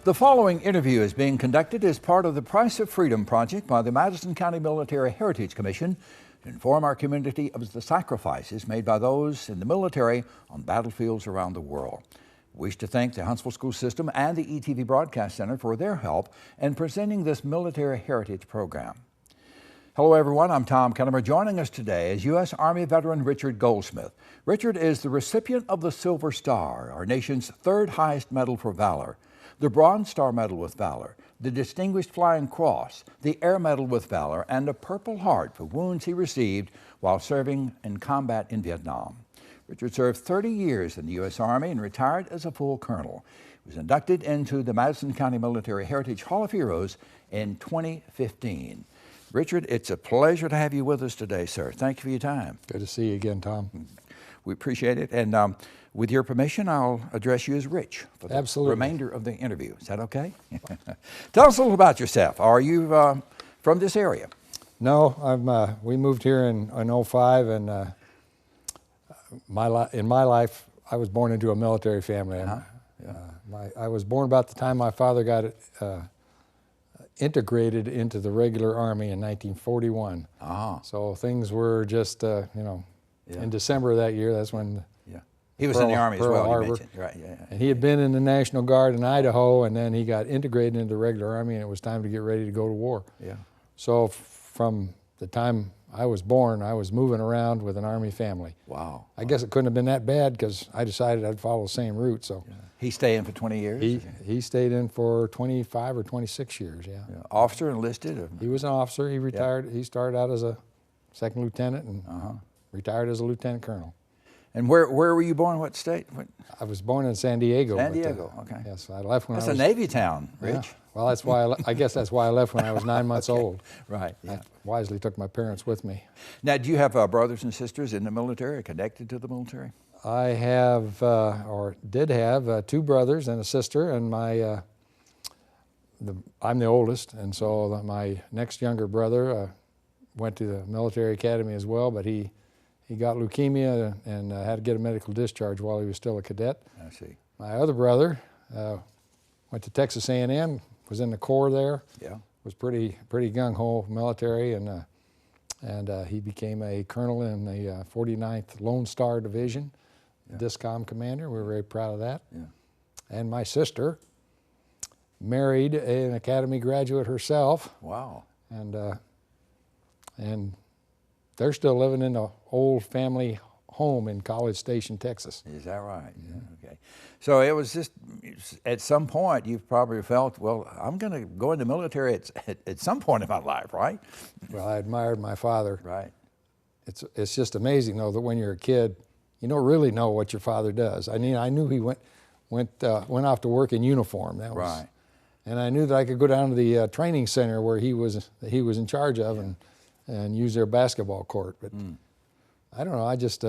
The following interview is being conducted as part of the Price of Freedom project by the Madison County Military Heritage Commission to inform our community of the sacrifices made by those in the military on battlefields around the world. We wish to thank the Huntsville School System and the ETV Broadcast Center for their help in presenting this military heritage program. Hello everyone, I'm Tom Kennemer. Joining us today is U.S. Army veteran Richard Goldsmith. Richard is the recipient of the Silver Star, our nation's third highest medal for valor, the Bronze Star Medal with Valor, the Distinguished Flying Cross, the Air Medal with Valor, and a Purple Heart for wounds he received while serving in combat in Vietnam. Richard served 30 years in the U.S. Army and retired as a full colonel. He was inducted into the Madison County Military Heritage Hall of Heroes in 2015. Richard, it's a pleasure to have you with us today, sir. Thank you for your time. Good to see you again, Tom. We appreciate it. And with your permission, I'll address you as Rich for the remainder of the interview. Is that okay? Tell us a little about yourself. Are you from this area? No, we moved here in '05, and in my life, I was born into a military family. I was born about the time my father got integrated into the regular Army in 1941. So things were just, in December of that year, that's when he was in the Army as well, you mentioned. Right, And he had been in the National Guard in Idaho, and then he got integrated into the regular Army, and it was time to get ready to go to war. So from the time I was born, I was moving around with an Army family. Wow. I guess it couldn't have been that bad because I decided I'd follow the same route. So he stayed in for 20 years? He stayed in for 25 or 26 years, Officer, enlisted? He was an officer. He retired. He started out as a second lieutenant and retired as a lieutenant colonel. And where were you born? What state? I was born in San Diego. San Diego, okay. Yes, I left when That's a Navy town, Rich. Yeah. Well, that's why I guess that's why I left when I was 9 months old. Right. I wisely took my parents with me. Now, do you have brothers and sisters in the military, connected to the military? I have, or did have, 2 brothers and a sister, and I'm the oldest, and so my next younger brother went to the military academy as well, but he got leukemia and had to get a medical discharge while he was still a cadet. I see. My other brother went to Texas A&M, was in the Corps there. Was pretty gung-ho military, and he became a colonel in the 49th Lone Star Division, DISCOM commander. We were very proud of that. And my sister married an academy graduate herself. Wow. And they're still living in the old family home in College Station, Texas. Is that right? Okay. So it was just, at some point, you've probably felt, well, I'm going to go in the military at some point in my life, right? Well, I admired my father. Right. It's just amazing, though, that when you're a kid, you don't really know what your father does. I mean, I knew he went off to work in uniform. That was, right. And I knew that I could go down to the training center where he was in charge of and use their basketball court. But I don't know. I just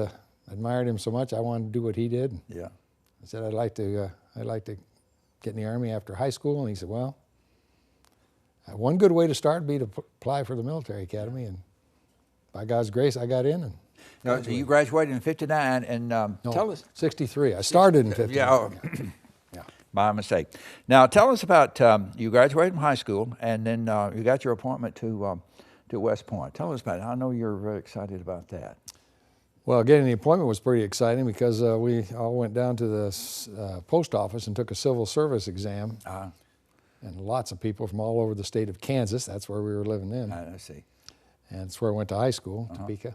admired him so much. I wanted to do what he did. I said I'd like to get in the Army after high school, and he said, well, one good way to start would be to apply for the military academy, and by God's grace, I got in. And now, so you graduated in '59, and tell us. 63. I started in 59. My mistake. Now, tell us about you graduated from high school, and then you got your appointment to West Point. Tell us about it. I know you're very excited about that. Well, getting the appointment was pretty exciting because we all went down to the post office and took a civil service exam. And lots of people from all over the state of Kansas, that's where we were living in. I see. And it's where I went to high school, Topeka.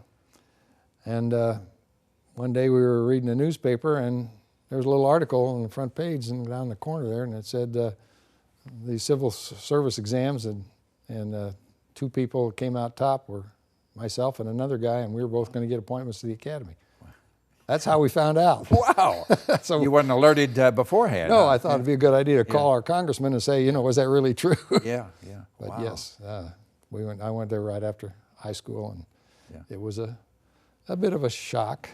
And one day we were reading the newspaper, and there was a little article on the front page and down the corner there, and it said the civil service exams, and 2 people came out top were myself and another guy, and we were both going to get appointments to the academy. That's how we found out. Wow. So you weren't alerted beforehand? No, I thought it'd be a good idea to call our congressman and say, was that really true? But wow. Yes, I went there right after high school, and it was a bit of a shock.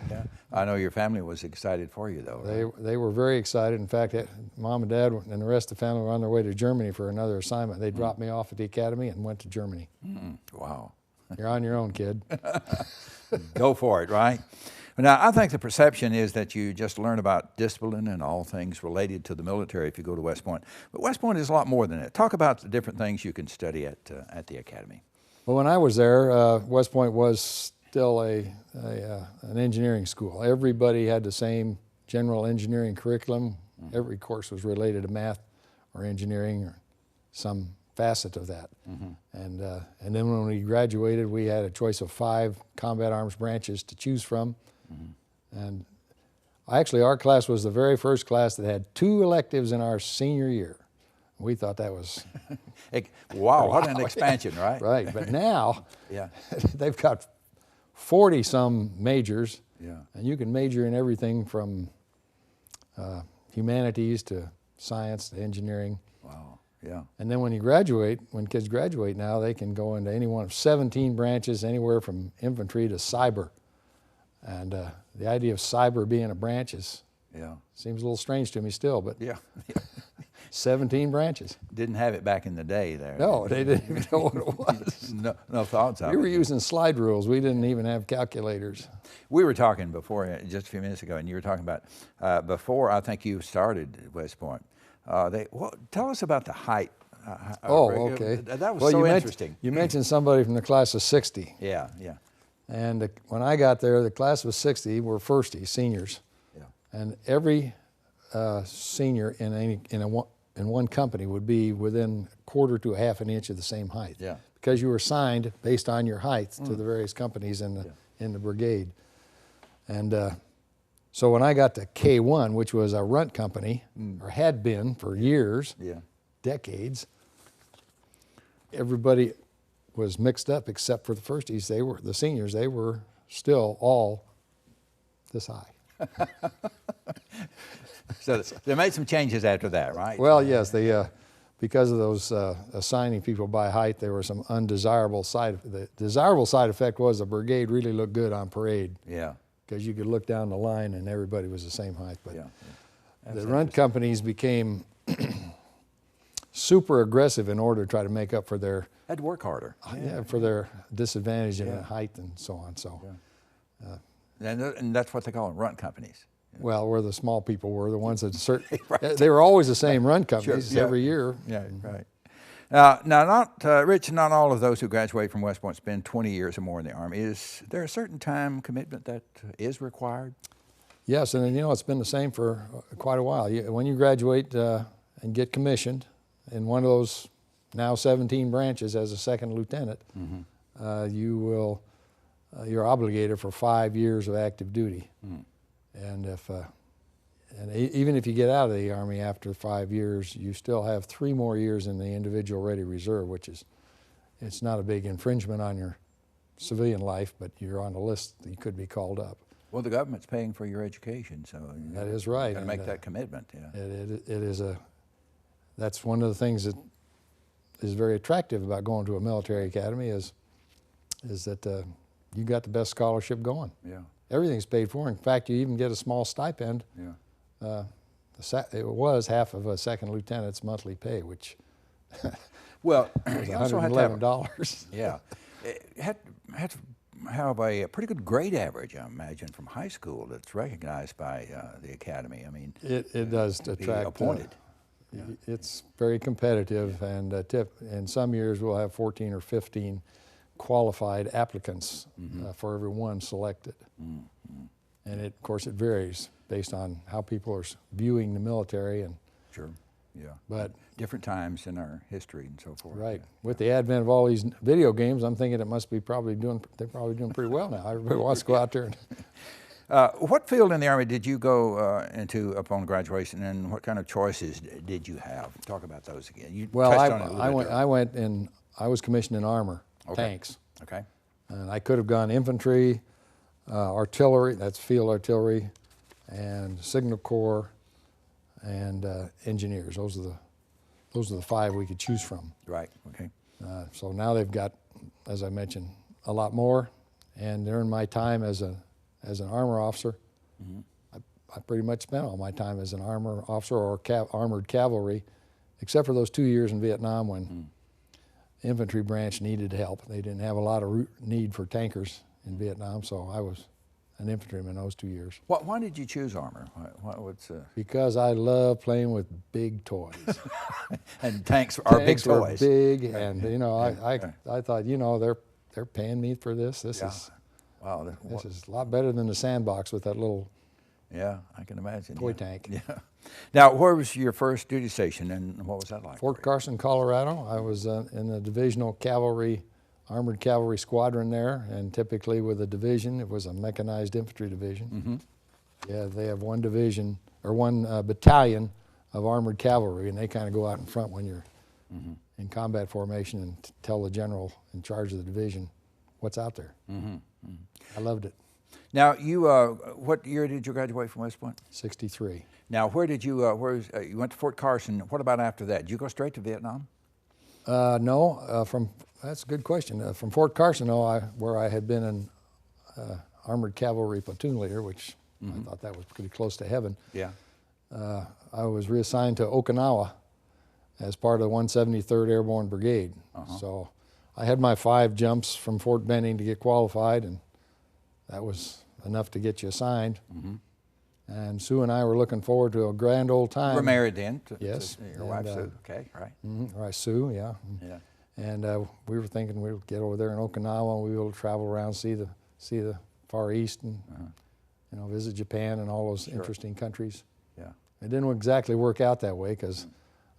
I know your family was excited for you, though. Right? They were very excited. In fact, Mom and Dad and the rest of the family were on their way to Germany for another assignment. They dropped me off at the academy and went to Germany. Wow. You're on your own, kid. Go for it, right? Now, I think the perception is that you just learn about discipline and all things related to the military if you go to West Point. But West Point is a lot more than that. Talk about the different things you can study at the academy. Well, when I was there, West Point was still an engineering school. Everybody had the same general engineering curriculum. Mm-hmm. Every course was related to math or engineering or some facet of that. Mm-hmm. And then when we graduated, we had a choice of 5 combat arms branches to choose from. Mm-hmm. And actually, our class was the very first class that had 2 electives in our senior year. We thought that was wow, what an expansion, right? Right, but now they've got 40-some majors, and you can major in everything from humanities to science to engineering. Wow, yeah. And then when you graduate, when kids graduate now, they can go into any one of 17 branches, anywhere from infantry to cyber. And the idea of cyber being a branch seems a little strange to me still, but 17 branches. Didn't have it back in the day there. No, they didn't even know what it was. no thoughts of it. We were using slide rules. We didn't even have calculators. We were talking before, just a few minutes ago, and you were talking about, before I think you started at West Point, tell us about the height. Okay. That was so interesting. You mentioned somebody from the class of 60. Yeah. And when I got there, the class was 60, were firsties, seniors. Yeah. And every senior in one company would be within a quarter to a half an inch of the same height. Yeah. Because you were assigned based on your height to the various companies in the brigade. And so when I got to K1, which was a runt company, or had been for years, decades, everybody was mixed up except for the firsties. The seniors, they were still all this high. So they made some changes after that, right? Well, yes, because of those assigning people by height, there were some undesirable the desirable side effect was the brigade really looked good on parade. Yeah. Because you could look down the line and everybody was the same height. But the runt companies became super aggressive in order to try to make up for their had to work harder. For their disadvantage in height and so on. So, and that's what they call them, runt companies. Well, where the small people were, the ones that they were always the same run companies every year. Yeah, right. Now, Rich, not all of those who graduate from West Point spend 20 years or more in the Army. Is there a certain time commitment that is required? Yes, and it's been the same for quite a while. When you graduate and get commissioned in one of those now 17 branches as a second lieutenant, you're obligated for 5 years of active duty. And even if you get out of the Army after 5 years, you still have 3 more years in the individual ready reserve, which it's not a big infringement on your civilian life, but you're on the list that you could be called up. Well, the government's paying for your education, so that is right. You got to make that commitment. That's one of the things that is very attractive about going to a military academy is that you got the best scholarship going. Yeah. Everything's paid for. In fact, you even get a small stipend. Yeah. It was half of a second lieutenant's monthly pay, which well, was $111. Yeah. Had to have a pretty good grade average, I imagine, from high school that's recognized by the academy. I mean, it does attract appointed. It's very competitive, and in some years we'll have 14 or 15 qualified applicants for every one selected. And of course it varies based on how people are viewing the military and but different times in our history and so forth. Right. With the advent of all these video games, I'm thinking it must be they're probably doing pretty well now. Everybody wants to go out there and what field in the Army did you go into upon graduation, and what kind of choices did you have? Talk about those again. You touched on it a little bit. I was commissioned in armor, tanks. Okay. And I could have gone infantry, artillery, that's field artillery, and signal corps, and engineers. Those are the 5 we could choose from. Right. Okay. So now they've got, as I mentioned, a lot more. And during my time as an armor officer, I pretty much spent all my time as an armor officer or armored cavalry, except for those 2 years in Vietnam when infantry branch needed help. They didn't have a lot of need for tankers in Vietnam, so I was an infantryman those 2 years. Why did you choose armor? Because I love playing with big toys. And tanks are big toys. Are big, and you know, I thought, you know, they're paying me for this. This is wow. This is a lot better than the sandbox with that little I can imagine. toy tank. Yeah. Now, where was your first duty station, and what was that like? Fort Carson, Colorado. I was in the divisional cavalry, armored cavalry squadron there, and typically with a division, it was a mechanized infantry division. Yeah, they have one division or one battalion of armored cavalry, and they kind of go out in front when you're in combat formation and tell the general in charge of the division what's out there. I loved it. Now, you what year did you graduate from West Point? 63. Now, where did you you went to Fort Carson? What about after that? Did you go straight to Vietnam? No, that's a good question. From Fort Carson, where I had been an armored cavalry platoon leader, which I thought that was pretty close to heaven. Yeah. I was reassigned to Okinawa as part of the 173rd Airborne Brigade. So I had my 5 jumps from Fort Benning to get qualified, and that was enough to get you assigned. And Sue and I were looking forward to a grand old time. You were married then? Yes. To your wife, Sue. Okay, right. Right, Sue, yeah. And we were thinking we would get over there in Okinawa and we would travel around, see the Far East, and you know, visit Japan and all those interesting countries. Yeah. It didn't exactly work out that way, because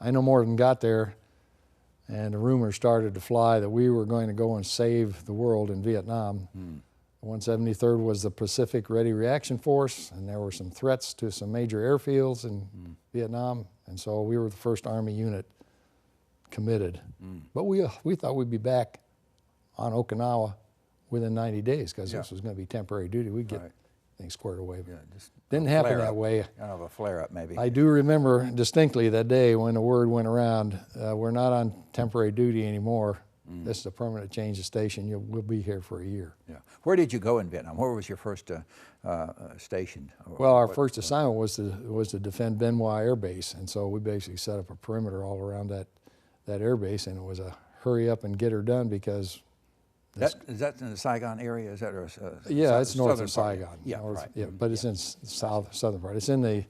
I no more than got there, and the rumors started to fly that we were going to go and save the world in Vietnam. The 173rd was the Pacific Ready Reaction Force, and there were some threats to some major airfields in Vietnam, and so we were the first Army unit committed. But we thought we'd be back on Okinawa within 90 days, because this was going to be temporary duty. We'd get things squared away. Just didn't happen that way. Kind of a flare-up, maybe. I do remember distinctly that day when the word went around, we're not on temporary duty anymore. This is a permanent change of station. We'll be here for a year. Yeah. Where did you go in Vietnam? Where was your first station? Well, our first assignment was to defend Ben Hoa Air Base, and so we basically set up a perimeter all around that air base, and it was a hurry up and get her done, because is that in the Saigon area? Is that it's north of Saigon. Yeah, north, right. Yeah, but it's in southern part. It's in the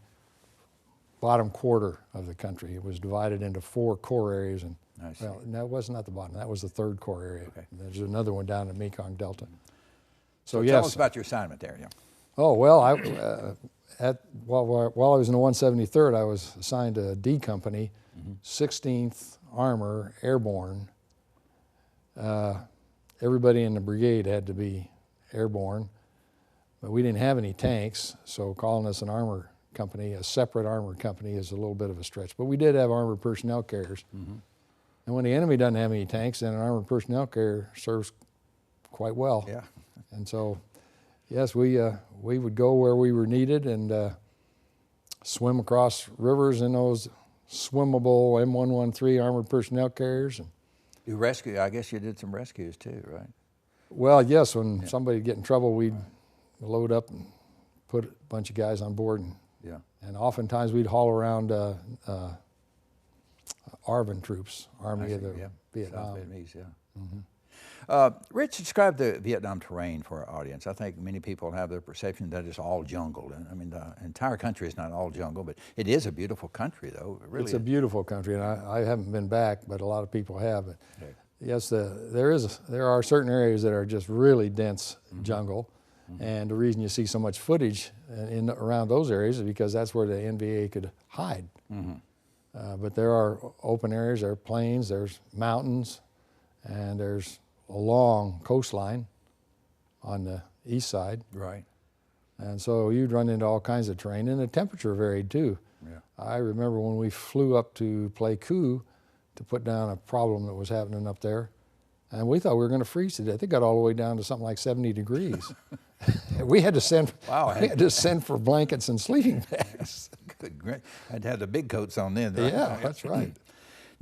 bottom quarter of the country. It was divided into 4 core areas, and well, no, it was not the bottom. That was the 3rd core area. Okay. There's another one down in Mekong Delta. So tell us about your assignment there. Yeah. Oh well, while I was in the 173rd, I was assigned to D Company, 16th Armor Airborne. Everybody in the brigade had to be airborne, but we didn't have any tanks, so calling us an armor company, a separate armor company, is a little bit of a stretch. But we did have armored personnel carriers. And when the enemy doesn't have any tanks, then an armored personnel carrier serves quite well. Yeah. And so, yes, we would go where we were needed and swim across rivers in those swimmable M113 armored personnel carriers. And you rescue. I guess you did some rescues too, right? Well, yes. When somebody would get in trouble, we'd load up and put a bunch of guys on board, and oftentimes we'd haul around ARVN troops, Army of the Vietnam. South Vietnamese, Rich, describe the Vietnam terrain for our audience. I think many people have the perception that it's all jungle. And I mean, the entire country is not all jungle, but it is a beautiful country, though. It really it's a beautiful country, and I haven't been back, but a lot of people have. But yes, there are certain areas that are just really dense jungle, and the reason you see so much footage around those areas is because that's where the NVA could hide. But there are open areas, there are plains, there's mountains, and there's a long coastline on the east side. Right. And so you'd run into all kinds of terrain, and the temperature varied too. Yeah. I remember when we flew up to Pleiku to put down a problem that was happening up there, and we thought we were going to freeze to death. It got all the way down to something like 70 degrees. We had to send. Wow. We had to send for blankets and sleeping bags. Good, great. I'd have the big coats on then. Right? Yeah, that's right.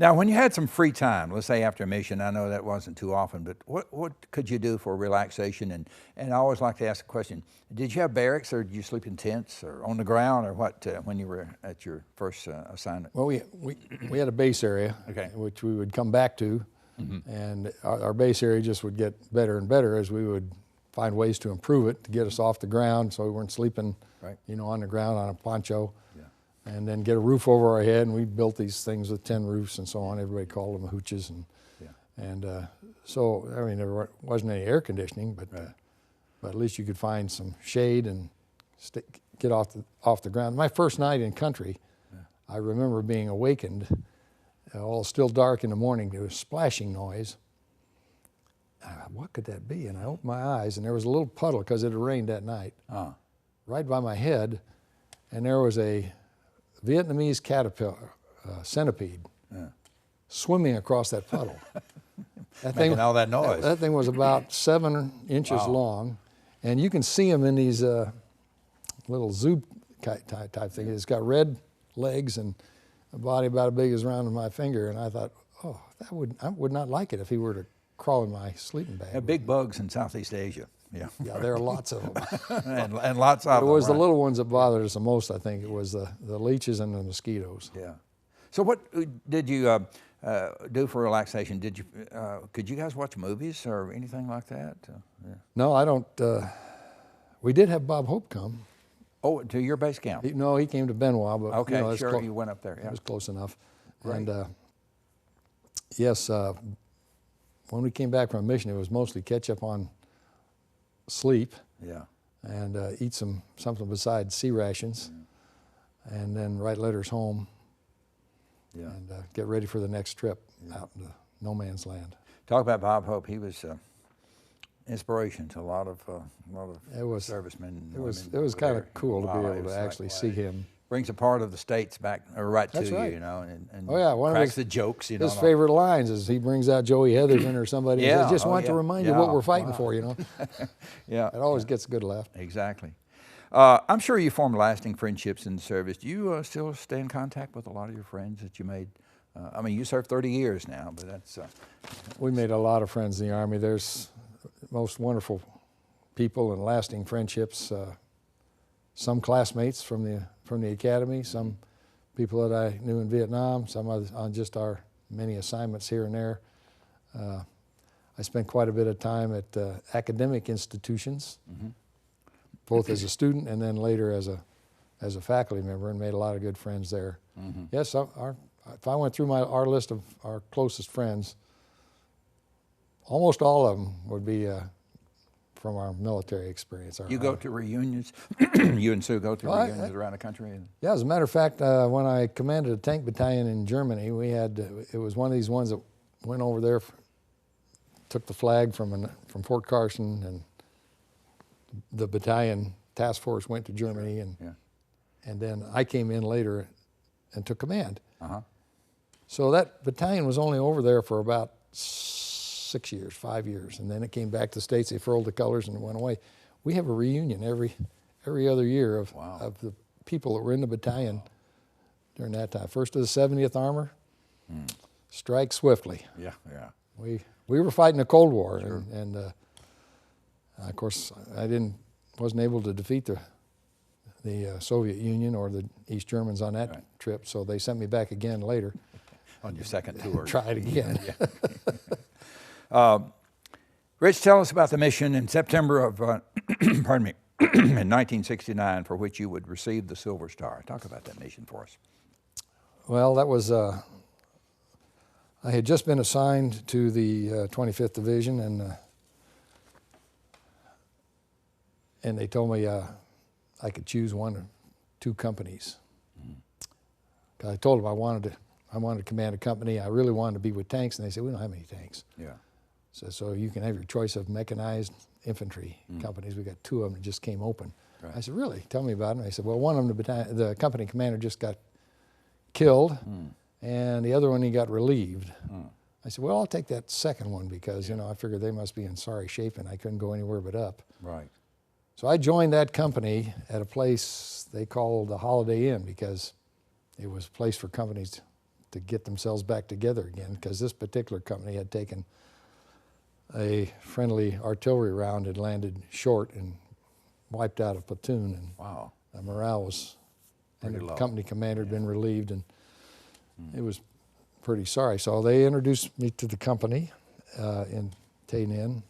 Now, when you had some free time, let's say after a mission, I know that wasn't too often, but what could you do for relaxation? And I always like to ask the question: did you have barracks, or did you sleep in tents, or on the ground, or what? When you were at your first assignment? Well, we had a base area, which we would come back to, and our base area just would get better and better as we would find ways to improve it to get us off the ground, so we weren't sleeping, Right. you know, on the ground on a poncho. Yeah. And then get a roof over our head, and we built these things with tin roofs and so on. Everybody called them HoHs, and so I mean there wasn't any air conditioning, but at least you could find some shade and get off the ground. My first night in country, I remember being awakened, all still dark in the morning. There was splashing noise. What could that be? And I opened my eyes, and there was a little puddle because it had rained that night, right by my head, and there was a Vietnamese caterpillar, centipede, swimming across that puddle. Making all that noise. That thing was about 7 inches long, and you can see them in these little zoo type thing. It's got red legs and a body about as big as around my finger, and I thought, oh, I would not like it if he were to crawl in my sleeping bag. Big bugs in Southeast Asia. Yeah. Yeah, there are lots of them. and lots of them. It was the right. little ones that bothered us the most, I think. It was the leeches and the mosquitoes. Yeah. So what did you do for relaxation? Could you guys watch movies or anything like that? No, I don't. We did have Bob Hope come. Oh, to your base camp? He came to Benoit, but Okay, you know, sure, you went up there. It Yeah. was close enough. Right. And yes, when we came back from a mission, it was mostly catch up on sleep. Yeah. And eat something besides sea rations, and then write letters home. Yeah. And get ready for the next trip out into no man's land. Talk about Bob Hope. He was inspiration to a lot of servicemen. It was kind of cool to be able to actually see him. Brings a part of the states back right That's to right. you, you know, and One cracks of the jokes, you know. His favorite lines is he brings out Joey Heatherton or somebody and says, just want to remind you what we're fighting for, you know. Yeah. It always gets a good laugh. Exactly. I'm sure you formed lasting friendships in the service. Do you still stay in contact with a lot of your friends that you made? I mean, you served 30 years now, but that's... We made a lot of friends in the Army. There's most wonderful people and lasting friendships. Some classmates from the academy, some people that I knew in Vietnam, some others on just our many assignments here and there. I spent quite a bit of time at academic institutions, both as a student and then later as a faculty member, and made a lot of good friends there. Yes, if I went through our list of our closest friends, almost all of them would be from our military experience. You go to reunions? You and Sue go to reunions around the country? Yeah, as a matter of fact, when I commanded a tank battalion in Germany, we had, it was one of these ones that went over there, took the flag from Fort Carson, and the battalion task force went to Germany, and then I came in later and took command. So that battalion was only over there for about 6 years, 5 years, and then it came back to the States. They furled the colors and it went away. We have a reunion every other year of the people that were in the battalion during that time. First of the 70th Armor, strike swiftly. Yeah, yeah. We were fighting the Cold War, and of course I wasn't able to defeat the Soviet Union or the East Germans on that trip, so they sent me back again later. On your second tour. Try it again. Rich, tell us about the mission in September of, pardon me, in 1969, for which you would receive the Silver Star. Talk about that mission for us. Well, that was, I had just been assigned to the 25th Division, and they told me I could choose one or two companies. I told them I wanted to command a company. I really wanted to be with tanks, and they said, we don't have any tanks. Yeah. So you can have your choice of mechanized infantry companies. We got 2 of them that just came open. Right. I said, really? Tell me about them. They said, well, one of them, the company commander just got killed, and the other one, he got relieved. I said, well, I'll take that second one because, you know, I figured they must be in sorry shape and I couldn't go anywhere but up. Right. So I joined that company at a place they called the Holiday Inn because it was a place for companies to get themselves back together again, because this particular company had taken a friendly artillery round, had landed short and wiped out a platoon, and the morale was, and the company commander had been relieved, and it was pretty sorry. So they introduced me to the company in Tay Ninh.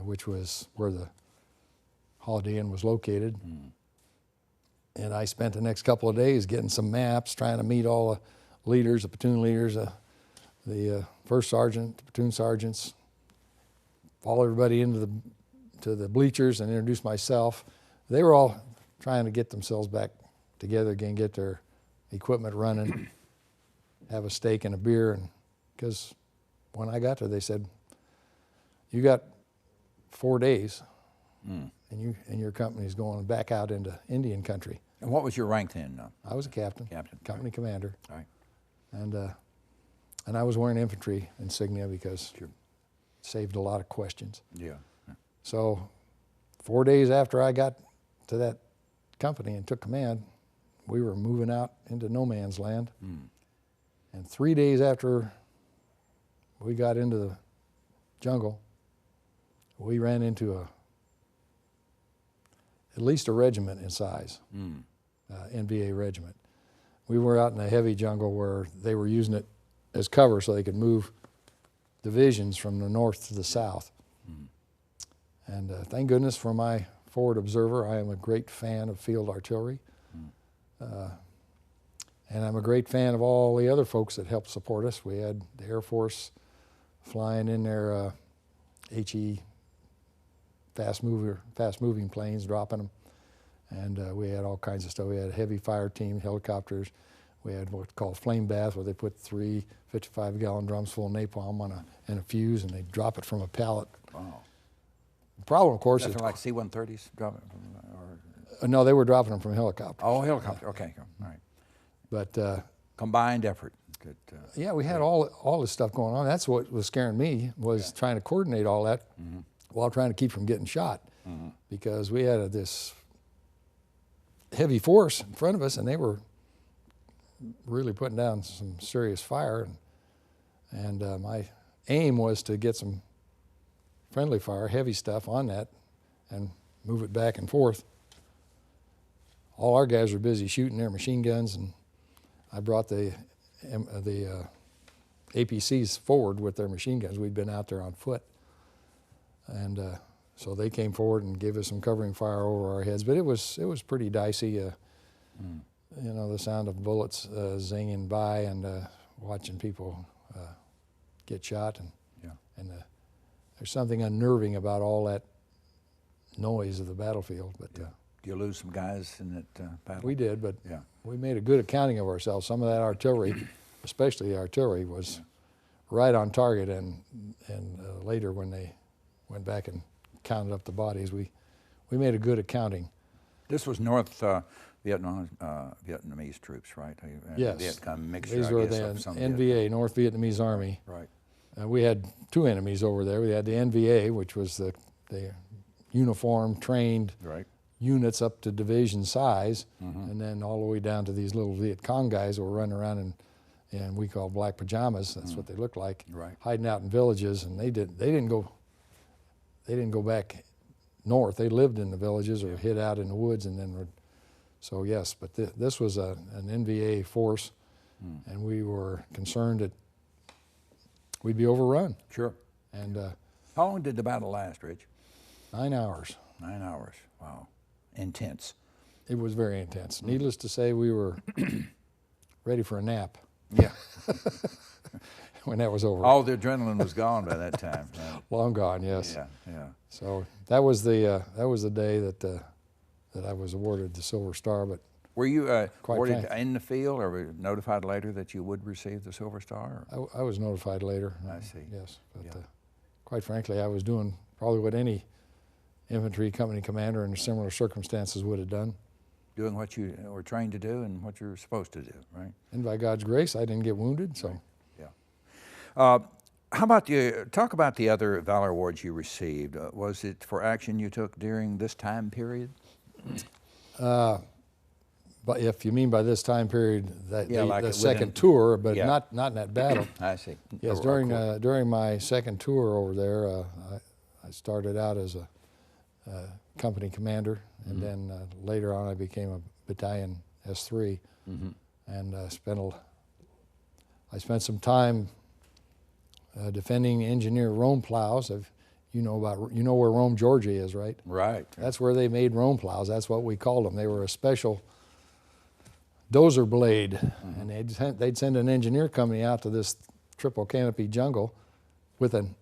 which was where the Holiday Inn was located. And I spent the next couple of days getting some maps, trying to meet all the leaders, the platoon leaders, the first sergeant, the platoon sergeants, follow everybody into the bleachers and introduce myself. They were all trying to get themselves back together again, get their equipment running, have a steak and a beer. And because when I got there, they said, "You got 4 days, and your company's going back out into Indian country." And what was your rank then? I was a captain, company commander, All right. and I was wearing infantry insignia because Sure. it saved a lot of questions. Yeah. So 4 days after I got to that company and took command, we were moving out into no man's land. And 3 days after we got into the jungle, we ran into at least a regiment in size, NVA regiment. We were out in the heavy jungle where they were using it as cover so they could move divisions from the north to the south. And thank goodness for my forward observer. I am a great fan of field artillery. And I'm a great fan of all the other folks that helped support us. We had the Air Force flying in their HE fast-moving planes, dropping them. And we had all kinds of stuff. We had a heavy fire team, helicopters. We had what's called flame bath, where they put 3 55-gallon drums full of napalm in a fuse, and they drop it from a pallet. Wow. The problem, of course, Is is... like C-130s dropping or no, they were dropping them from helicopters. Oh, helicopter. Okay. All right. But Combined effort. Good. yeah, we had all this stuff going on. That's what was scaring me, was trying to coordinate all that while trying to keep from getting shot, because we had this heavy force in front of us, and they were really putting down some serious fire. And my aim was to get some friendly fire, heavy stuff on that, and move it back and forth. All our guys were busy shooting their machine guns, and I brought the APCs forward with their machine guns. We'd been out there on foot. And so they came forward and gave us some covering fire over our heads. But it was pretty dicey, you know, the sound of bullets zinging by, and watching people get shot. And there's something unnerving about all that noise of the battlefield. But Do you lose some guys in that battle? we did, but we made a good accounting of ourselves. Some of that artillery, especially the artillery, was right on target. And later, when they went back and counted up the bodies, we made a good accounting. This was North Vietnamese troops, right? Yes. Vietcong mixture, These I were guess, the of some NVA, North Vietnamese Army. Right. We had two enemies over there. We had the NVA, which was the uniformed, trained units up to division size, and then all the way down to these little Viet Cong guys who were running around in we call black pajamas. That's what they looked like, hiding out in villages. And they didn't go back north. They lived in the villages or hid out in the woods, and then so yes. But this was an NVA force, and we were concerned that we'd be overrun. Sure. And how long did the battle last, Rich? 9 hours. 9 hours. Wow. Intense. It was very intense. Needless to say, we were ready for a nap. Yeah. When that was over. All the adrenaline was gone by that time. Long gone, yes. Yeah. So that was the day that I was awarded the Silver Star. But were you awarded frankly, in the field, or were notified later that you would receive the Silver Star? Or? I was notified later. I see. Yes, but quite frankly, I was doing probably what any infantry company commander in similar circumstances would have done. Doing what you were trained to do and what you're supposed to do, right? And by God's grace, I didn't get wounded. So. How about talk about the other Valor Awards you received? Was it for action you took during this time period? But if you mean by this time period, like the second tour, but not in that battle. I see. Yes, during my second tour over there, I started out as a company commander, and then later on I became a battalion S3, and I spent some time defending engineer Rome plows. you know where Rome, Georgia is, right? Right. That's where they made Rome plows. That's what we called them. They were a special dozer blade, and they'd send an engineer company out to this triple canopy jungle with an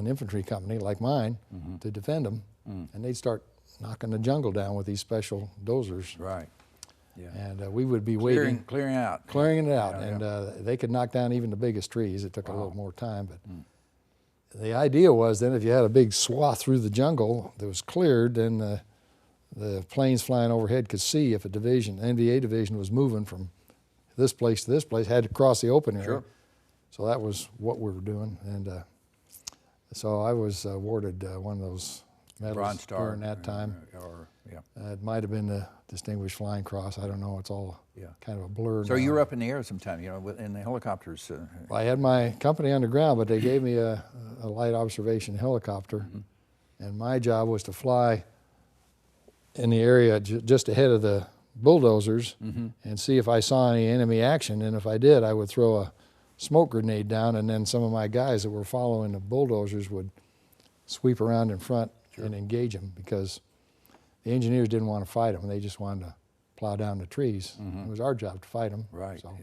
infantry company like mine to defend them, and they'd start knocking the jungle down with these special dozers. Right. Yeah. And we would be waiting, clearing it out, and they could knock down even the biggest trees. It took a little more time, but the idea was then if you had a big swath through the jungle that was cleared, then the planes flying overhead could see if a division, NVA division, was moving from this place to this place, had to cross the open area. Sure. So that was what we were doing, and so I was awarded one of those medals Bronze Star during that time. It might have been the Distinguished Flying Cross. I don't know. It's all kind of a blur. So now. you were up in the air sometime, in the helicopters. I had my company on the ground, but they gave me a light observation helicopter, and my job was to fly in the area just ahead of the bulldozers and see if I saw any enemy action, and if I did, I would throw a smoke grenade down, and then some of my guys that were following the bulldozers would sweep around in front and engage them, because the engineers didn't want to fight them. They just wanted to plow down the trees. It was our job to fight them. Right, so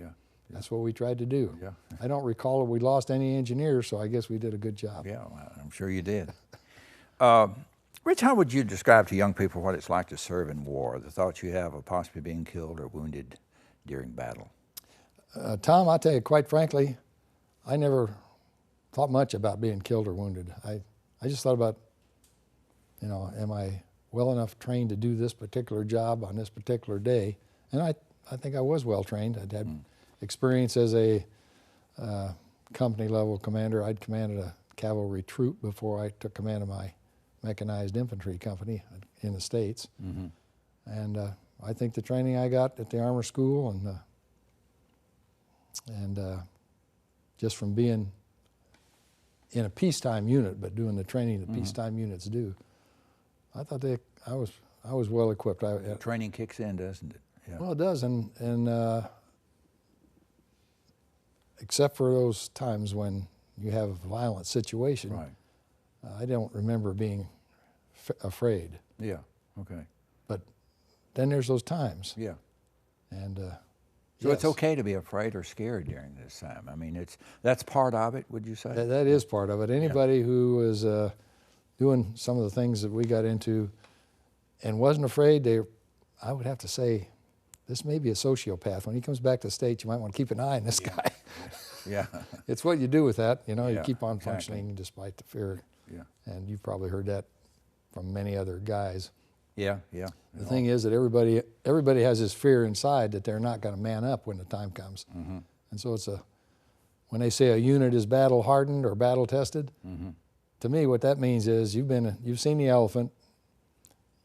that's what we tried to do. Yeah. I don't recall if we lost any engineers, so I guess we did a good job. Yeah, well, I'm sure you did. Rich, how would you describe to young people what it's like to serve in war, the thoughts you have of possibly being killed or wounded during battle? Tom, I'll tell you, quite frankly, I never thought much about being killed or wounded. I just thought about, am I well enough trained to do this particular job on this particular day? And I think I was well trained. I'd had experience as a company level commander. I'd commanded a cavalry troop before I took command of my mechanized infantry company in the States. And I think the training I got at the Armor School and just from being in a peacetime unit, but doing the training that peacetime units do, I thought I was well equipped. Training kicks in, doesn't it? Yeah. Well, it does, and except for those times when you have a violent situation, I don't remember being afraid. Yeah. Okay. But then there's those times. Yeah. And so it's okay to be afraid or scared during this time. I mean, that's part of it. Would you say? That is part of it. Anybody who is doing some of the things that we got into and wasn't afraid, I would have to say, this may be a sociopath. When he comes back to the States, you might want to keep an eye on this guy. Yeah. It's what you do with that. You keep on functioning despite the fear. Yeah. And you've probably heard that from many other guys. Yeah, yeah. The thing is that everybody has this fear inside that they're not going to man up when the time comes. And so when they say a unit is battle hardened or battle tested, to me what that means is you've seen the elephant,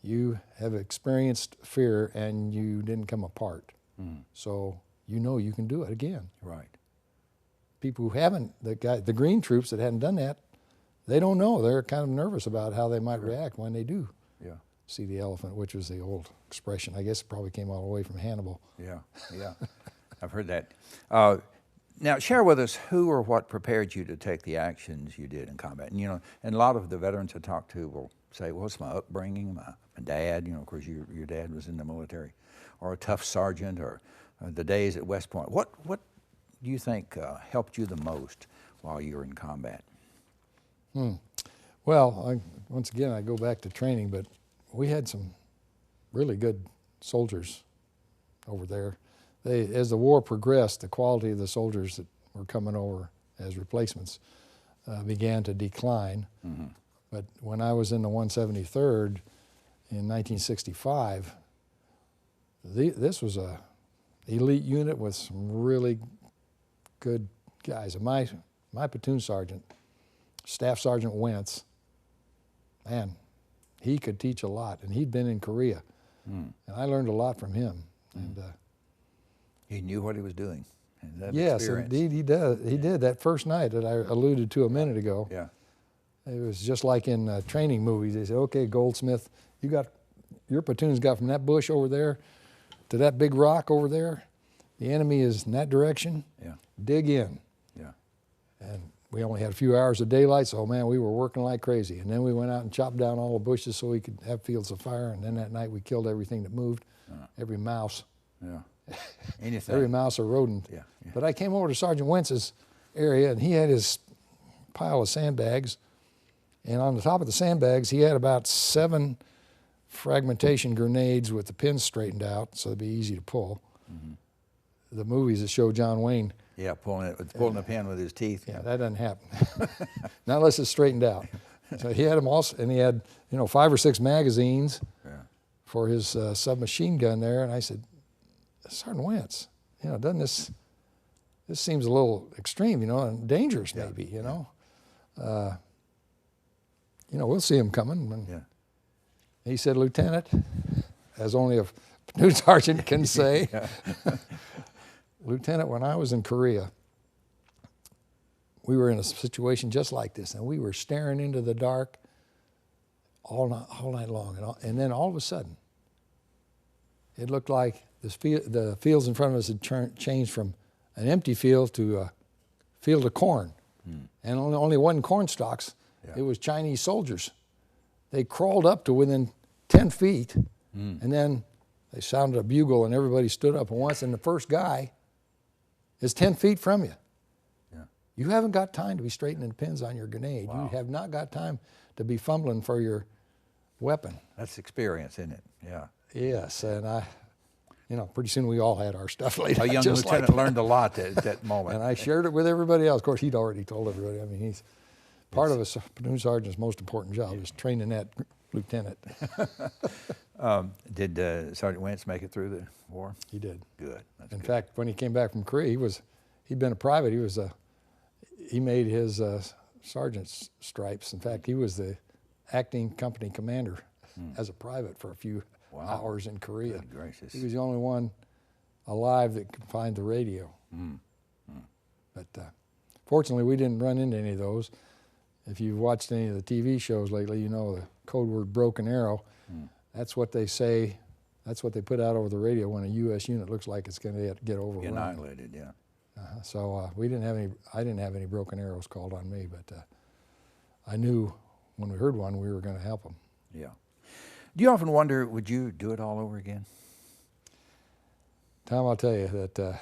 you have experienced fear, and you didn't come apart. So you can do it again. Right. People who haven't, the green troops that hadn't done that, they don't know. They're kind of nervous about how they might react when they do see the elephant, which was the old expression. I guess it probably came all the way from Hannibal. Yeah, yeah. I've heard that. Now, share with us who or what prepared you to take the actions you did in combat. And, and a lot of the veterans I talk to will say, well, it's my upbringing, my dad, of course, your dad was in the military, or a tough sergeant, or the days at West Point. What do you think helped you the most while you were in combat? Well, once again, I go back to training, but we had some really good soldiers over there. As the war progressed, the quality of the soldiers that were coming over as replacements began to decline. But when I was in the 173rd in 1965, this was a elite unit with some really good guys. And my platoon sergeant, Staff Sergeant Wentz, man, he could teach a lot, and he'd been in Korea, and I learned a lot from him. And he knew what he was doing. Yes, indeed he does. He did that first night that I alluded to a minute ago. Yeah, it was just like in training movies. They said, "Okay, Goldsmith, your platoon's got from that bush over there to that big rock over there. The enemy is in that direction. Yeah, dig in." yeah, and we only had a few hours of daylight, so man, we were working like crazy. And then we went out and chopped down all the bushes so we could have fields of fire. And then that night we killed everything that moved, every mouse. Yeah. Anything. Every mouse or rodent. Yeah, yeah. But I came over to Sergeant Wentz's area, and he had his pile of sandbags. And on the top of the sandbags, he had about 7 fragmentation grenades with the pins straightened out, so it'd be easy to pull. Mm-hmm. The movies that show John Wayne. Yeah, pulling the pin with his teeth. Yeah, that doesn't happen. Not unless it's straightened out. So he had them all, and he had 5 or 6 magazines for his submachine gun there. And I said, Sergeant Wentz, doesn't this seems a little extreme, and dangerous maybe, we'll see him coming. And he said, Lieutenant, as only a platoon sergeant can say, Lieutenant, when I was in Korea, we were in a situation just like this, and we were staring into the dark all night long, and then all of a sudden, it looked like the fields in front of us had changed from an empty field to a field of corn, and only one corn stalks. Yeah. It was Chinese soldiers. They crawled up to within 10 feet, and then they sounded a bugle, and everybody stood up at once, and the first guy is 10 feet from you. Yeah. You haven't got time to be straightening the pins on your grenade. Wow. You have not got time to be fumbling for your weapon. That's experience, isn't it? Yeah. Yes, and pretty soon we all had our stuff laid out. A young lieutenant learned a lot at that moment. And I shared it with everybody else. Of course, he'd already told everybody. I mean, he's part of a platoon sergeant's most important job is training that lieutenant. Did Sergeant Wentz make it through the war? He did. Good. That's In good. fact, when he came back from Korea, he'd been a private. He made his sergeant's stripes. In fact, he was the acting company commander as a private for a few hours in Korea. Good gracious. He was the only one alive that could find the radio. But fortunately, we didn't run into any of those. If you've watched any of the TV shows lately, the code word broken arrow. That's what they say. That's what they put out over the radio when a U.S. unit looks like it's going to get overrun. Annihilated, yeah. So we didn't have any. I didn't have any broken arrows called on me, but I knew when we heard one, we were going to help them. Yeah. Do you often wonder, would you do it all over again? Tom, I'll tell you that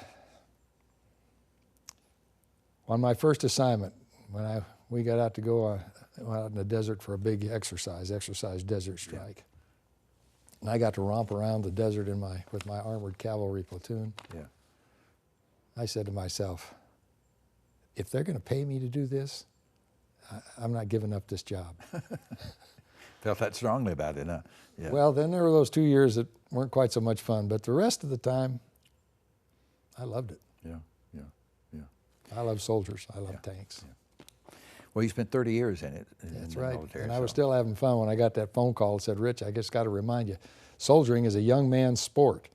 on my first assignment, when we got out to go out in the desert for a big exercise Desert Strike. Yeah. And I got to romp around the desert with my armored cavalry platoon. Yeah. I said to myself, if they're going to pay me to do this, I'm not giving up this job. Felt that strongly about it, huh? Yeah. Well, then there were those 2 years that weren't quite so much fun, but the rest of the time, I loved it. Yeah, yeah, yeah. I love soldiers. I love tanks. Yeah. Well, you spent 30 years in it. That's right. And I was still having fun when I got that phone call that said, Rich, I just got to remind you, soldiering is a young man's sport.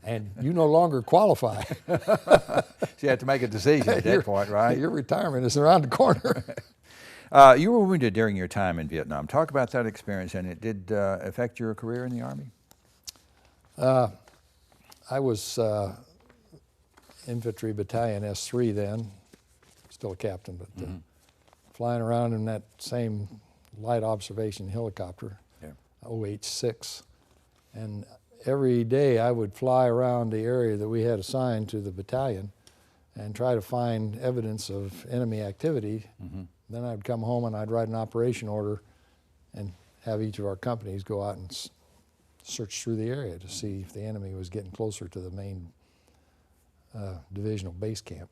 And you no longer qualify. So you have to make a decision at that point, right? Your retirement is around the corner. You were wounded during your time in Vietnam. Talk about that experience, and it did affect your career in the Army? I was infantry battalion S3 then, still a captain, but flying around in that same light observation helicopter, HoH 6. And every day I would fly around the area that we had assigned to the battalion and try to find evidence of enemy activity. Then I'd come home and I'd write an operation order and have each of our companies go out and search through the area to see if the enemy was getting closer to the main divisional base camp.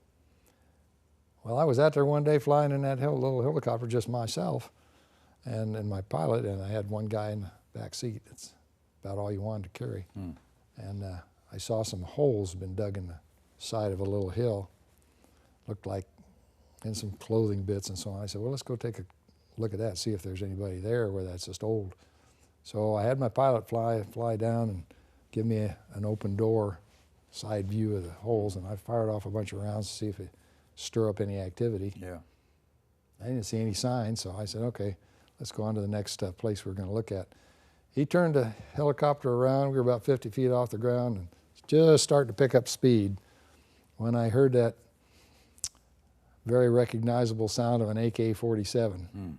Well, I was out there one day flying in that little helicopter, just myself and my pilot, and I had one guy in the back seat. That's about all you wanted to carry. And I saw some holes been dug in the side of a little hill, looked like, and some clothing bits and so on. I said, well, let's go take a look at that, see if there's anybody there where that's just old. So I had my pilot fly down and give me an open door side view of the holes, and I fired off a bunch of rounds to see if it stir up any activity. Yeah. I didn't see any signs, so I said, okay, let's go on to the next place we're going to look at. He turned the helicopter around. We were about 50 feet off the ground and just starting to pick up speed when I heard that very recognizable sound of an AK-47.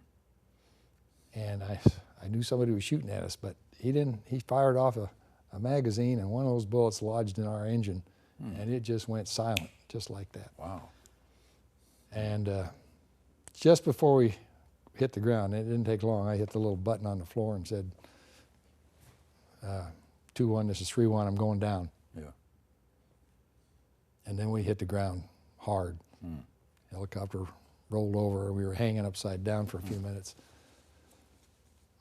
And I knew somebody was shooting at us, but he didn't. He fired off a magazine, and one of those bullets lodged in our engine, and it just went silent, just like that. Wow. And just before we hit the ground, it didn't take long, I hit the little button on the floor and said, 2-1, this is 3-1, I'm going down. Yeah. And then we hit the ground hard. Helicopter rolled over, we were hanging upside down for a few minutes.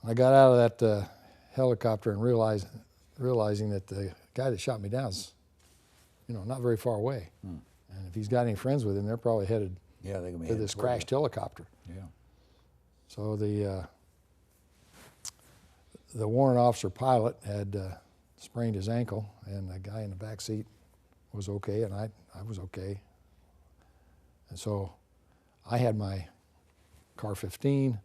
I got out of that helicopter and realizing that the guy that shot me down is, not very far away. And if he's got any friends with him, they're probably headed to this crashed helicopter. Yeah. So the warrant officer pilot had sprained his ankle, and the guy in the back seat was okay, and I was okay. And so I had my car-15.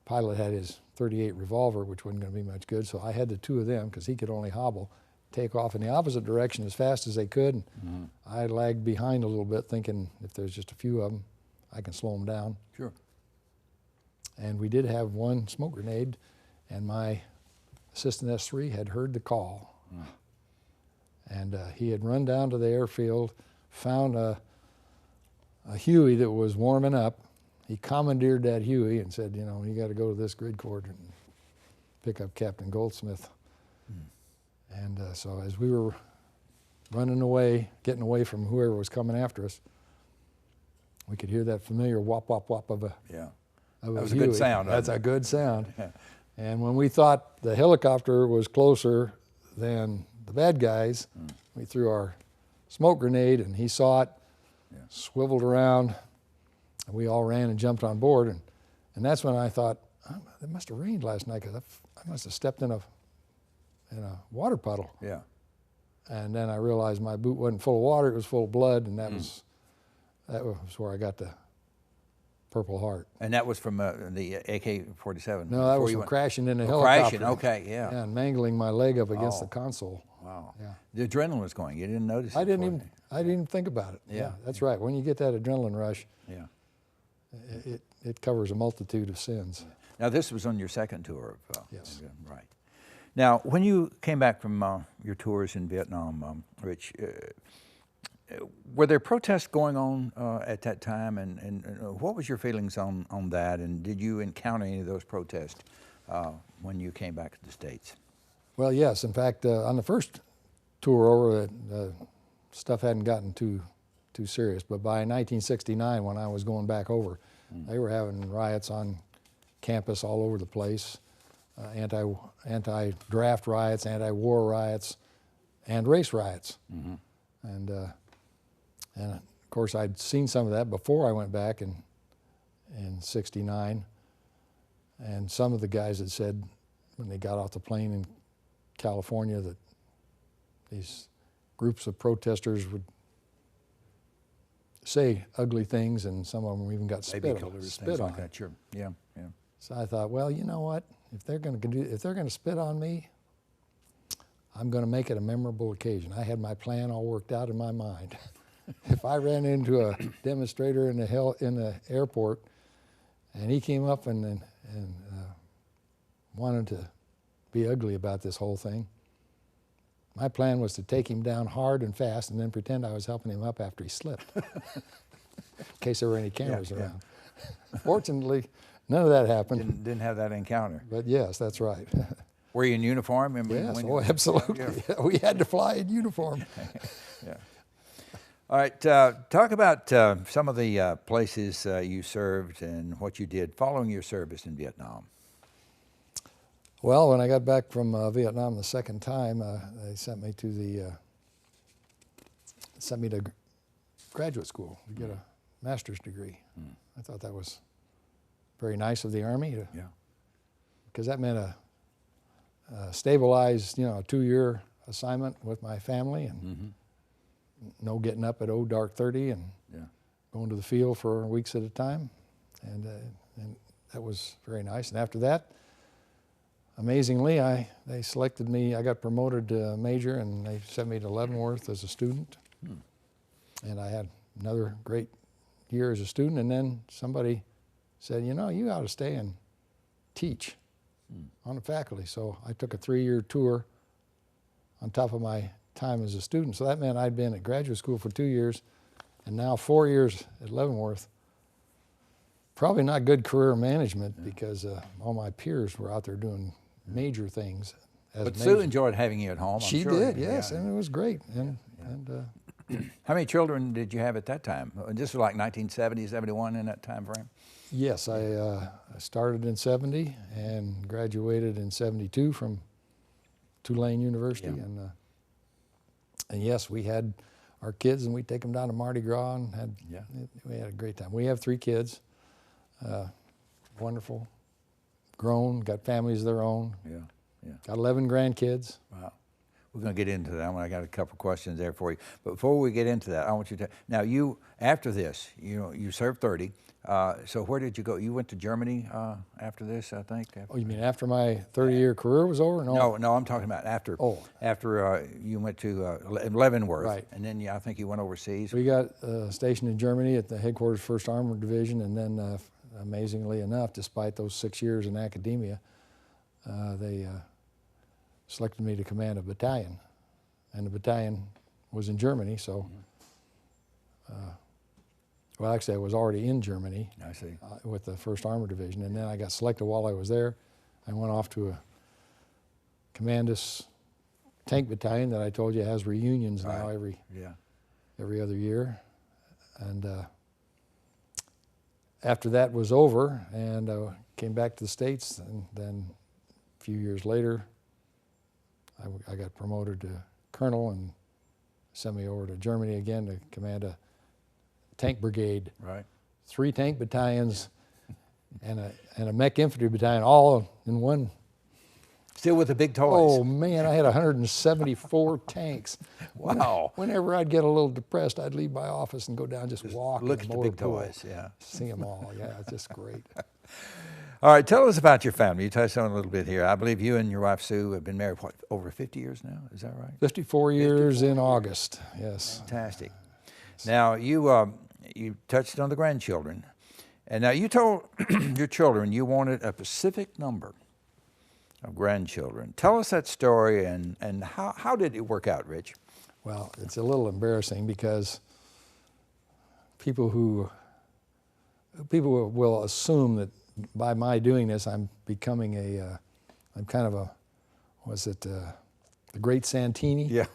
Pilot had his .38 revolver, which wasn't going to be much good, so I had the two of them because he could only hobble, take off in the opposite direction as fast as they could. And I lagged behind a little bit, thinking if there's just a few of them, I can slow them down. Sure. And we did have one smoke grenade, and my assistant S3 had heard the call. And he had run down to the airfield, found a Huey that was warming up. He commandeered that Huey and said, you got to go to this grid court and pick up Captain Goldsmith. And so as we were running away, getting away from whoever was coming after us, we could hear that familiar whop, whop, whop of a That was a good sound. That's a good sound. And when we thought the helicopter was closer than the bad guys, we threw our smoke grenade, and he saw it, swiveled around, and we all ran and jumped on board. And that's when I thought, it must have rained last night, because I must have stepped in a water puddle. Yeah. And then I realized my boot wasn't full of water, it was full of blood, and that was where I got the Purple Heart. And that was from the AK-47? No, that was from crashing in the helicopter. Crashing, okay, yeah. And mangling my leg up against the console. Wow. Yeah. The adrenaline was going. You didn't notice it? I didn't even think about it. Yeah. That's right. When you get that adrenaline rush, it covers a multitude of sins. Now, this was on your second tour of... Yes. Right. Now, when you came back from your tours in Vietnam, Rich, were there protests going on at that time, and what was your feelings on that, and did you encounter any of those protests when you came back to the States? Well, yes. In fact, on the first tour over, stuff hadn't gotten too serious, but by 1969, when I was going back over, they were having riots on campus all over the place, anti-draft riots, anti-war riots, and race riots. And of course, I'd seen some of that before I went back in '69. And some of the guys had said when they got off the plane in California that these groups of protesters would say ugly things, and some of them even got spit on. Like that. Sure. Yeah. Yeah. So I thought, well, you know what? If they're going to spit on me, I'm going to make it a memorable occasion. I had my plan all worked out in my mind. If I ran into a demonstrator in the airport, and he came up and wanted to be ugly about this whole thing, my plan was to take him down hard and fast, and then pretend I was helping him up after he slipped, in case there were any cameras around. Fortunately, none of that happened. Didn't have that encounter. But yes, that's right. Were you in uniform? Yes, absolutely. Yeah, we had to fly in uniform. Yeah. All right, talk about some of the places you served and what you did following your service in Vietnam. Well, when I got back from Vietnam the second time, they sent me to graduate school to get a master's degree. I thought that was very nice of the Army, because that meant a stabilized, a 2-year assignment with my family, and no getting up at dark 30 and going to the field for weeks at a time, and that was very nice. And after that, amazingly, they selected me. I got promoted to major, and they sent me to Leavenworth as a student, and I had another great year as a student, and then somebody said, you know, you ought to stay and teach on the faculty. So I took a 3-year tour on top of my time as a student. So that meant I'd been at graduate school for 2 years and now 4 years at Leavenworth. Probably not good career management because all my peers were out there doing major things. But Sue enjoyed having you at home, She I'm sure. did, yes, and it was great. And How many children did you have at that time? This was like 1970, 71 in that time frame? yes, I started in 70 and graduated in 72 from Tulane University. Yeah. And yes, we had our kids and we'd take them down to Mardi Gras and we had a great time. We have 3 kids, wonderful, grown, got families of their own. Yeah. Got 11 grandkids. Wow. We're going to get into that one. I got a couple questions there for you. But before we get into that, I want you to, now you, after this, you served 30. So where did you go? You went to Germany after this, I think? Oh, you mean after my 30-year career was over? No, I'm talking about after. Oh. After you went to Leavenworth. Right. And then I think you went overseas. We got stationed in Germany at the headquarters 1st Armored Division, and then amazingly enough, despite those 6 years in academia, they selected me to command a battalion. And the battalion was in Germany, so, well, actually I was already in Germany. I see. With the 1st Armored Division, and then I got selected while I was there. I went off to a Commandus tank battalion that I told you has reunions now every other year. And after that was over, and I came back to the States, and then a few years later, I got promoted to colonel and sent me over to Germany again to command a tank brigade. Right. 3 tank battalions and a mech infantry battalion, all in one. Still with the big toys. Oh man, I had 174 tanks. Wow. Whenever I'd get a little depressed, I'd leave my office and go down, just walk. Look in at the big toys, See them all, yeah, it's just great. All right, tell us about your family. You touched on it a little bit here. I believe you and your wife Sue have been married, what, over 50 years now? Is that right? 54 years in August, yes. Fantastic. Now, you touched on the grandchildren. And now you told your children you wanted a specific number of grandchildren. Tell us that story and how did it work out, Rich? Well, it's a little embarrassing because people will assume that by my doing this, I'm becoming I'm kind of a, the Great Santini? Yeah.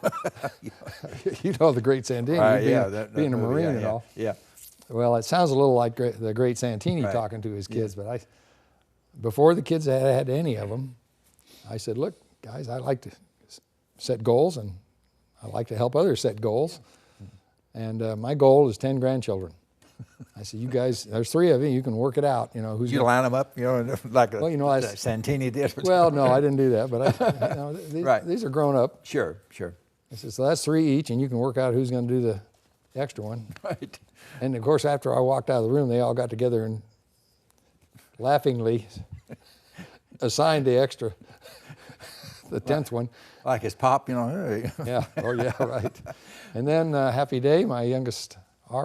You know the Great Santini, being a Marine and all. Yeah. Well, it sounds a little like the Great Santini talking to his kids, but before the kids had any of them, I said, look, guys, I like to set goals, and I like to help others set goals. And my goal is 10 grandchildren. I said, you guys, there's 3 of you, you can work it out. You know, you line them up, like Santini did. Well, no, I didn't do that, but these are grown up. Sure. I said, so that's 3 each, and you can work out who's going to do the extra one. Right. And of course, after I walked out of the room, they all got together and laughingly assigned the extra, the 10th one. Like his pop, hey. Yeah, right. And then Happy Day, our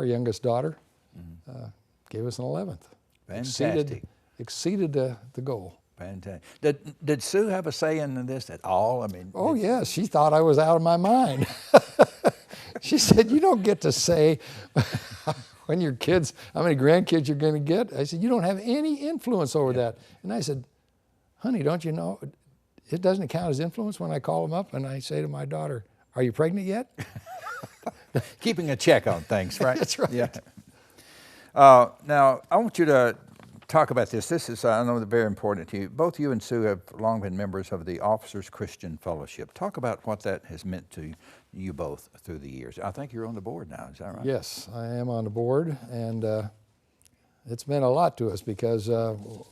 youngest daughter, gave us an 11th. Fantastic. Exceeded the goal. Fantastic. Did Sue have a say in this at all? I mean. Oh yeah, she thought I was out of my mind. She said, you don't get to say when your kids, how many grandkids you're going to get. I said, you don't have any influence over that. And I said, honey, don't you know, it doesn't count as influence when I call them up and I say to my daughter, are you pregnant yet? Keeping a check on things, right? That's right. Yeah. Now, I want you to talk about this. This is, I know, very important to you. Both you and Sue have long been members of the Officers Christian Fellowship. Talk about what that has meant to you both through the years. I think you're on the board now, is that right? Yes, I am on the board, and it's meant a lot to us because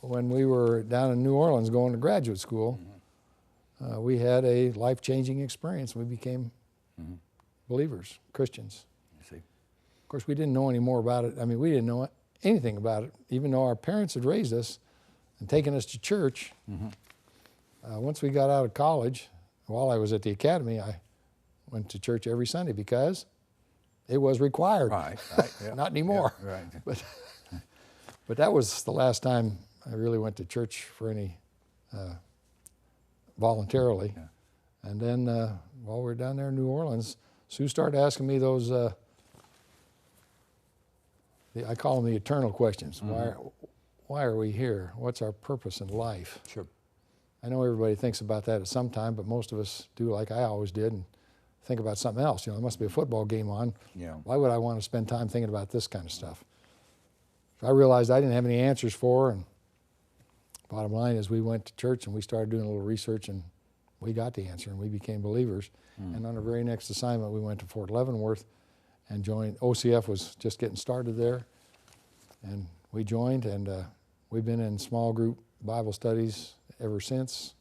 when we were down in New Orleans going to graduate school, we had a life-changing experience. We became believers, Christians. I see. Of course, we didn't know any more about it. I mean, we didn't know anything about it, even though our parents had raised us and taken us to church. Once we got out of college, while I was at the academy, I went to church every Sunday because it was required. Right. Yeah. Not anymore. Yeah, right. But that was the last time I really went to church for any voluntarily. Yeah. And then while we were down there in New Orleans, Sue started asking me those, I call them the eternal questions. Mm-hmm. Why are we here? What's our purpose in life? Sure. I know everybody thinks about that at some time, but most of us do like I always did and think about something else. You know, there must be a football game on. Yeah. Why would I want to spend time thinking about this kind of stuff? So I realized I didn't have any answers for her, and bottom line is we went to church and we started doing a little research, and we got the answer and we became believers. And on our very next assignment, we went to Fort Leavenworth and joined. OCF was just getting started there, and we joined, and we've been in small group Bible studies ever since.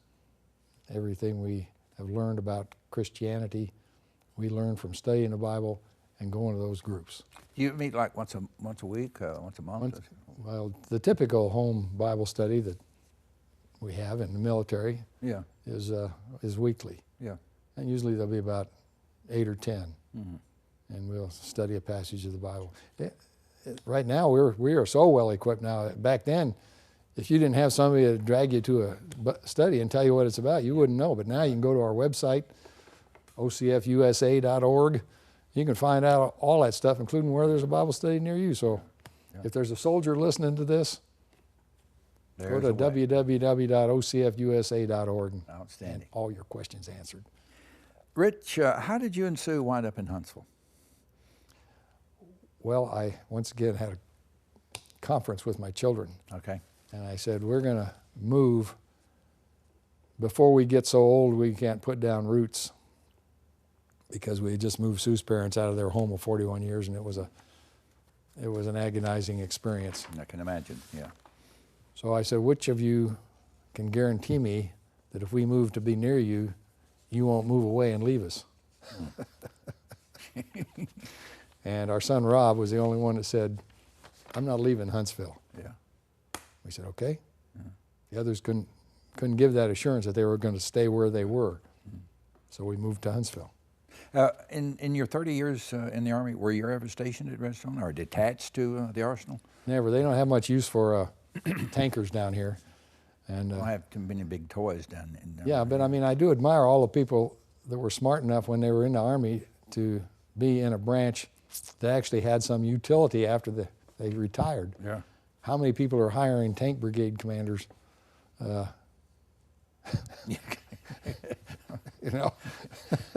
Everything we have learned about Christianity, we learned from studying the Bible and going to those groups. You meet like once a week, once a month? Well, the typical home Bible study that we have in the military is weekly. Yeah. And usually there'll be about 8 or 10, and we'll study a passage of the Bible. Right now, we are so well equipped now. Back then, if you didn't have somebody to drag you to a study and tell you what it's about, you wouldn't know. But now you can go to our website, ocfusa.org. You can find out all that stuff, including where there's a Bible study near you. So if there's a soldier listening to this, go to www.ocfusa.org and all your questions answered. Rich, how did you and Sue wind up in Huntsville? Well, I once again had a conference with my children. Okay. And I said, we're going to move before we get so old we can't put down roots, because we had just moved Sue's parents out of their home of 41 years, and it was an agonizing experience. I can imagine, yeah. So I said, which of you can guarantee me that if we move to be near you, you won't move away and leave us? And our son Rob was the only one that said, I'm not leaving Huntsville. Yeah. We said, okay. The others couldn't give that assurance that they were going to stay where they were. So we moved to Huntsville. In your 30 years in the Army, were you ever stationed at Redstone or detached to the Arsenal? Never. They don't have much use for tankers down here. And I have too many big toys down there. Yeah, but I mean, I do admire all the people that were smart enough when they were in the Army to be in a branch that actually had some utility after they retired. Yeah. How many people are hiring tank brigade commanders? You know.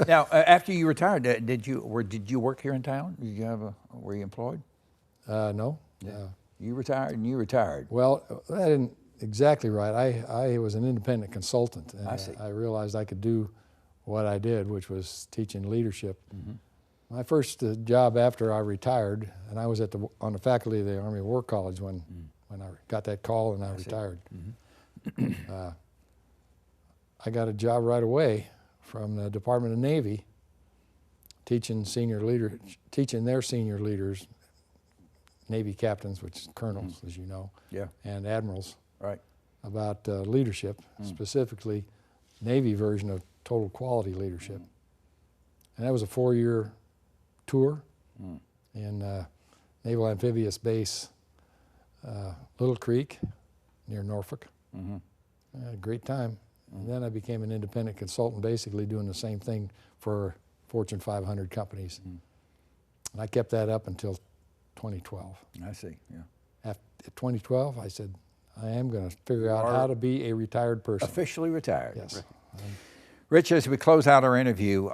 Now, after you retired, did you work here in town? Did you were you employed? No. You retired and you retired. Well, that isn't exactly right. I was an independent consultant, and I see. I realized I could do what I did, which was teaching leadership. My first job after I retired, and I was on the faculty of the Army War College when I got that call and I retired. I got a job right away from the Department of Navy, teaching their senior leaders, Navy captains, which is colonels, as you know, and admirals, about leadership, specifically Navy version of total quality leadership. And that was a 4-year tour in Naval Amphibious Base, Little Creek, near Norfolk. I had a great time. And then I became an independent consultant, basically doing the same thing for Fortune 500 companies. And I kept that up until 2012. I see, yeah. After 2012, I said, I am going to figure out how to be a retired person. Officially retired. Yes. Rich, as we close out our interview,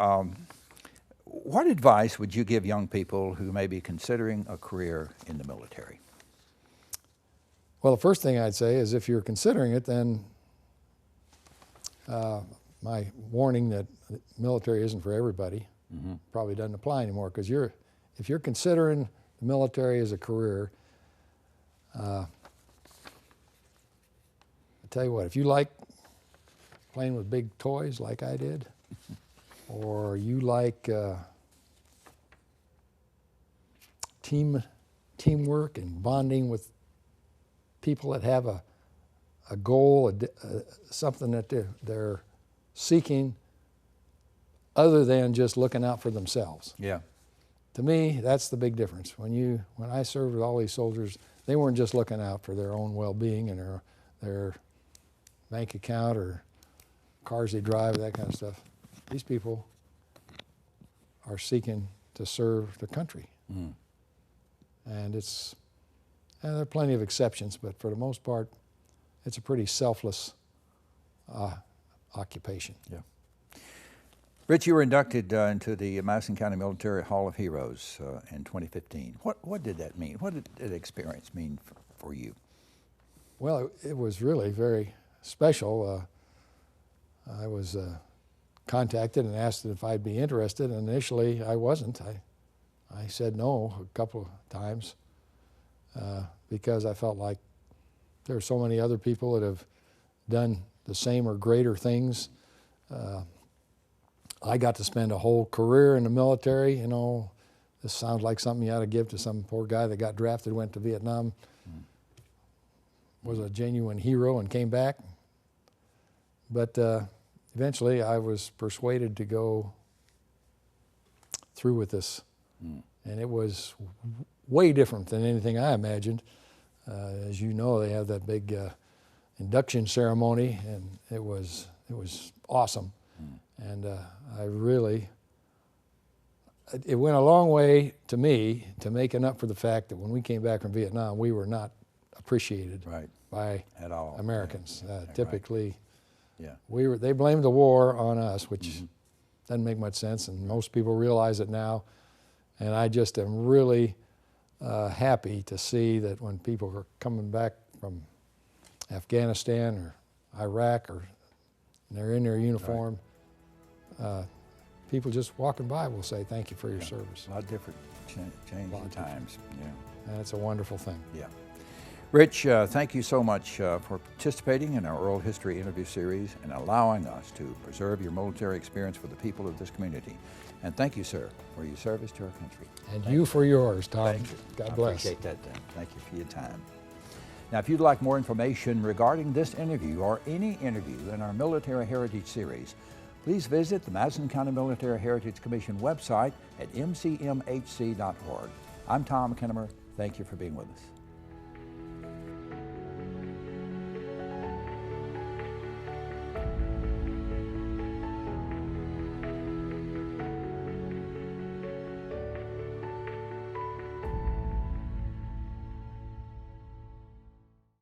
what advice would you give young people who may be considering a career in the military? Well, the first thing I'd say is if you're considering it, then my warning that the military isn't for everybody probably doesn't apply anymore, because if you're considering the military as a career, I tell you what, if you like playing with big toys like I did, or you like teamwork and bonding with people that have a goal, something that they're seeking other than just looking out for themselves. Yeah. to me, that's the big difference. When I served with all these soldiers, they weren't just looking out for their own well-being and their bank account or cars they drive, that kind of stuff. These people are seeking to serve the country. Mm. And there are plenty of exceptions, but for the most part, it's a pretty selfless occupation. Yeah. Rich, you were inducted into the Madison County Military Hall of Heroes in 2015. What did that mean? What did that experience mean for you? Well, it was really very special. I was contacted and asked if I'd be interested. Initially, I wasn't. I said no a couple of times because I felt like there are so many other people that have done the same or greater things. I got to spend a whole career in the military. You know, this sounds like something you ought to give to some poor guy that got drafted, went to Vietnam, was a genuine hero and came back. But eventually I was persuaded to go through with this. And it was way different than anything I imagined. As you know, they have that big induction ceremony, and it was awesome. And it went a long way to me to making up for the fact that when we came back from Vietnam, we were not appreciated by at all Americans. Typically, they blamed the war on us, which doesn't make much sense, and most people realize it now. And I just am really happy to see that when people are coming back from Afghanistan or Iraq or they're in their uniform, people just walking by will say, thank you for your service. A lot of different changing times. Yeah. And it's a wonderful thing. Yeah. Rich, thank you so much for participating in our oral history interview series and allowing us to preserve your military experience for the people of this community. And thank you, sir, for your service to our country. And you for yours, Tom. Thank you. God bless. I appreciate that, Dan. Thank you for your time. Now, if you'd like more information regarding this interview or any interview in our Military Heritage series, please visit the Madison County Military Heritage Commission website at mcmhc.org. I'm Tom Kinnemer. Thank you for being with us.